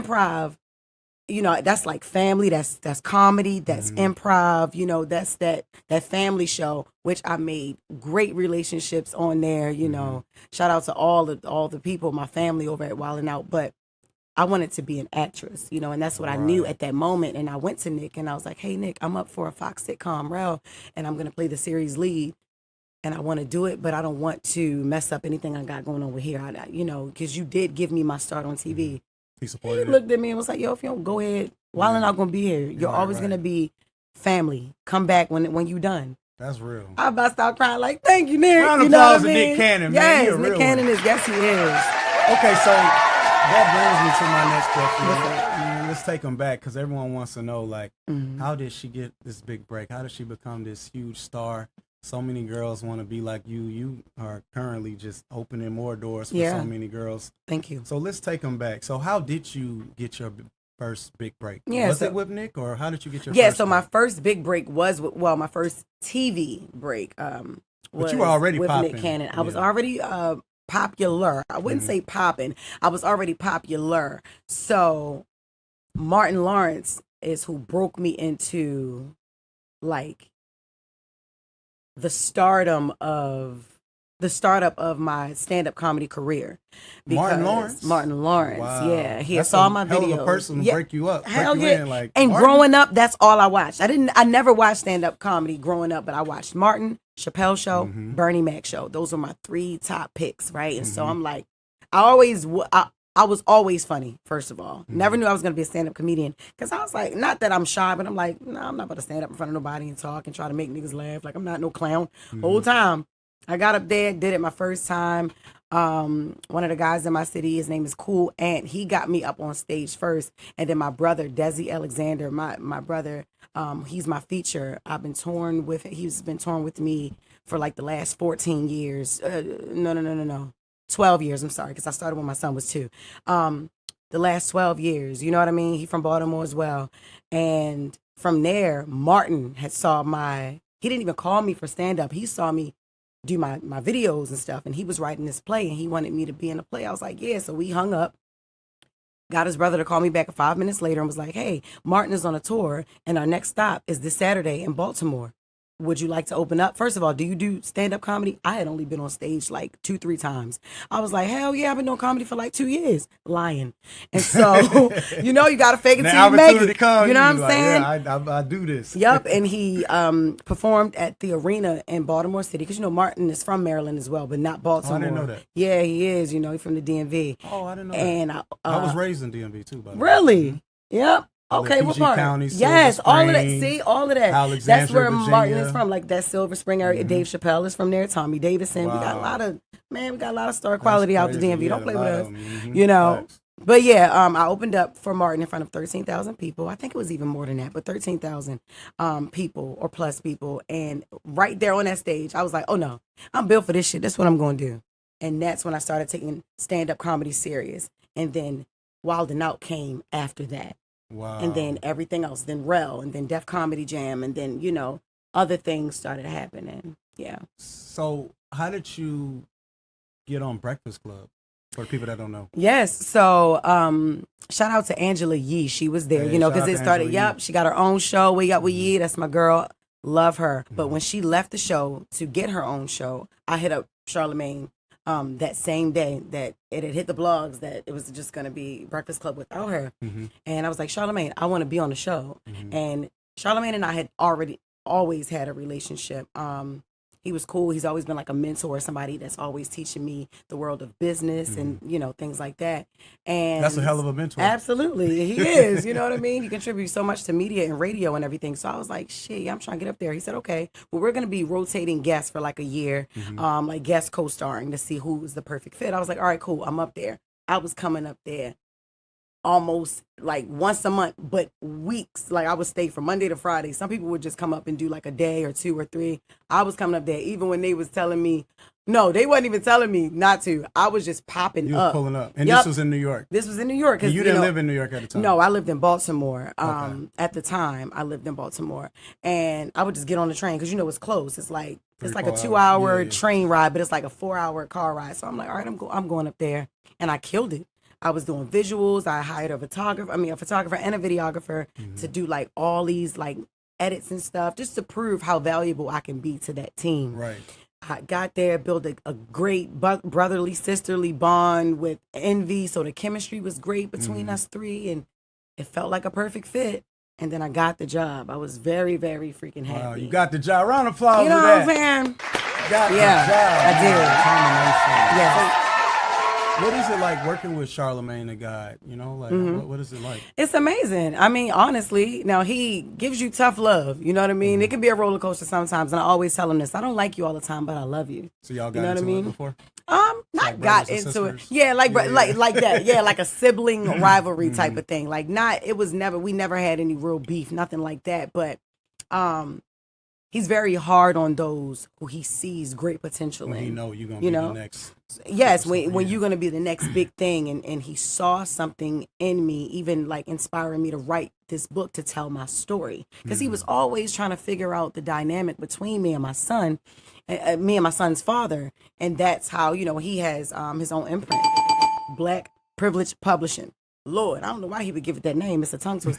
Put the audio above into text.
improv, you know, that's like family, that's comedy, that's improv, you know, that's that family show, which I made great relationships on there, you know. Shout out to all the people, my family over at Wild 'N Out, but I wanted to be an actress, you know, and that's what I knew at that moment. And I went to Nick and I was like, hey, Nick, I'm up for a Fox sitcom, Rel, and I'm going to play the series lead. And I want to do it, but I don't want to mess up anything I got going on with here. You know, because you did give me my start on TV. He supported He looked at me and was like, yo, if you don't go ahead, Wild 'N Out going to be here. You're always going to be family. Come back when you done. That's real. I about to start crying like, thank you, Nick. Round of you know applause what I to mean? Nick Cannon, man. Yes, Nick Cannon is. Yes, he is. Okay, so that brings me to my next question. Let's take them back because everyone wants to know, like, how did she get this big break? How did she become this huge star? So many girls want to be like you. You are currently just opening more doors for so many girls. Thank you. So let's take them back. So how did you get your first big break? Yeah, was it with Nick, or how did you get your first first so break? my first big break was my first TV break was but you were already with popping. Nick Cannon. I was already popular. I wouldn't say popping. I was already popular. So Martin Lawrence is who broke me into like the startup of my stand-up comedy career. Martin Lawrence, wow. Yeah, he saw my videos. Hell of a person to break you up. Hell break you yeah! in, like, and Martin? Growing up, that's all I watched. I never watched stand-up comedy growing up, but I watched Martin, Chappelle Show, Bernie Mac Show. Those were my 3 top picks, right? And so I'm like, I was always funny, first of all. Never knew I was going to be a stand-up comedian. Because I was like, not that I'm shy, but I'm like, no, I'm not about to stand up in front of nobody and talk and try to make niggas laugh. Like, I'm not no clown. Whole time. I got up there, did it my first time. One of the guys in my city, his name is Cool Ant. He got me up on stage first. And then my brother, Desi Alexander, my brother, he's my feature. He's been touring with me for like the last 14 years. No. 12 years, I'm sorry, because I started when my son was 2. The last 12 years, you know what I mean? He from Baltimore as well. And from there, Martin he didn't even call me for stand-up. He saw me do my videos and stuff, and he was writing this play, and he wanted me to be in the play. I was like, yeah, so we hung up. Got his brother to call me back 5 minutes later and was like, hey, Martin is on a tour, and our next stop is this Saturday in Baltimore. Would you like to open up? First of all, do you do stand-up comedy? I had only been on stage like 2-3 times. I was like, hell yeah, I've been doing comedy for like 2 years. Lying. And so, you know, you got to fake it till you make it. Comes, you know what I'm saying? Yeah, I do this. Yep. And he performed at the arena in Baltimore City. Because, you know, Martin is from Maryland as well, but not Baltimore. Oh, I didn't know that. Yeah, he is. You know, he's from the DMV. Oh, I didn't know and that. I was raised in DMV too, by the way. Really? Yep. Okay, what part? County, yes, all of that. See, all of that. Alexandria, that's where Virginia. Martin is from, like that Silver Spring area. Dave Chappelle is from there. Tommy Davidson. Wow. We got a lot of star quality out the DMV. Don't play with us, you know. Thanks. But yeah, I opened up for Martin in front of 13,000 people. I think it was even more than that, but 13,000 people or plus people. And right there on that stage, I was like, oh no, I'm built for this shit. That's what I'm going to do. And that's when I started taking stand-up comedy serious. And then Wild 'N Out came after that. Wow. And then everything else, then Rel, and then Def Comedy Jam, and then, you know, other things started happening. Yeah. So how did you get on Breakfast Club, for people that don't know? Yes. So shout out to Angela Yee. She was there, you know, because it started, she got her own show. We got with Yee. That's my girl. Love her. But when she left the show to get her own show, I hit up Charlamagne that same day that it had hit the blogs that it was just going to be Breakfast Club without her. And I was like, Charlamagne, I want to be on the show. And Charlamagne and I had always had a relationship. He was cool. He's always been like a mentor, somebody that's always teaching me the world of business and, you know, things like that. And that's a hell of a mentor. Absolutely. He is. You know what I mean? He contributes so much to media and radio and everything. So I was like, shit, I'm trying to get up there. He said, okay, well, we're going to be rotating guests for like a year, like guest co-starring to see who was the perfect fit. I was like, all right, cool. I'm up there. I was coming up there almost like once a month, but weeks. Like I would stay from Monday to Friday. Some people would just come up and do like a day or 2 or 3. I was coming up there even when they was telling me, no, they wasn't even telling me not to. I was just popping you up. Was pulling up. And this was in New York. This was in New York. And you didn't live in New York at the time? No, I lived in Baltimore. At the time, I lived in Baltimore. And I would just get on the train because, you know, it's close. It's like a 2-hour train ride, but it's like a 4-hour car ride. So I'm like, all right, I'm going up there. And I killed it. I was doing visuals. I hired a photographer and a videographer to do like all these like edits and stuff, just to prove how valuable I can be to that team. Right. I got there, built a great brotherly, sisterly bond with Envy. So the chemistry was great between us three, and it felt like a perfect fit. And then I got the job. I was very, very freaking happy. Wow, you got the job. Round of applause You know for what I'm that. saying? Got Yeah, the job. I did. Determination. Yes. What is it like working with Charlamagne the God? You know, like what is it like? It's amazing. I mean, honestly, now he gives you tough love. You know what I mean? It can be a roller coaster sometimes, and I always tell him this: I don't like you all the time, but I love you. So y'all got You know what I into it mean? before? Not Like got brothers and into it. sisters? Yeah, like Yeah. like that. Yeah, like a sibling rivalry type of thing. Like we never had any real beef, nothing like that. But he's very hard on those who he sees great potential When in. you know you're gonna you be know? the next. Yes, superstar, when yeah. you're gonna be the next big thing, and he saw something in me, even like inspiring me to write this book to tell my story, because he was always trying to figure out the dynamic between me and my son, me and my son's father, and that's how he has his own imprint, Black Privilege Publishing. Lord, I don't know why he would give it that name. It's a tongue twister.